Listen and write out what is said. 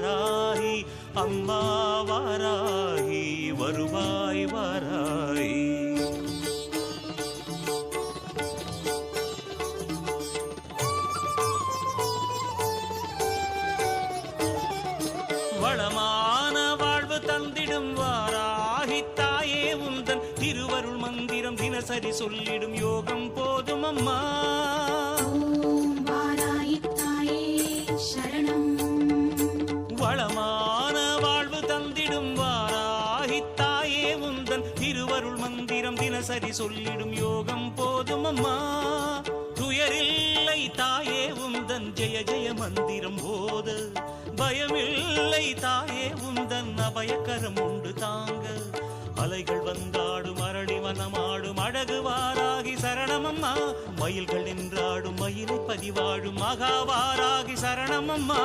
வாராகி அம்மா வாராகி வருவாய் வாராகி. வளமான வாழ்வு தந்திடும் வாராகி தாயே உந்தன் திருவருள் மந்திரம் தினசரி சொல்லிடும் யோகம் போதும் அம்மா. வளமான வாழ்வு தந்திடும் வாராகி தாயே உந்தன் திருவருள் மந்திரம் தினசரி சொல்லிடும் யோகம் போதும் அம்மா. துயரில்லை தாயே உந்தன் ஜெய ஜெய மந்திரம் போத பயமில்லை தாயே உந்தன் அபயக்கரம் உண்டு தாங்க. அலைகள் வந்தாடும் அரளி வனமாடும் அழகு வாராகி சரணமம்மா. மயில்கள் நின்றாடும் மயிலை பதிவாடும் மகாவாராகி சரணமம்மா.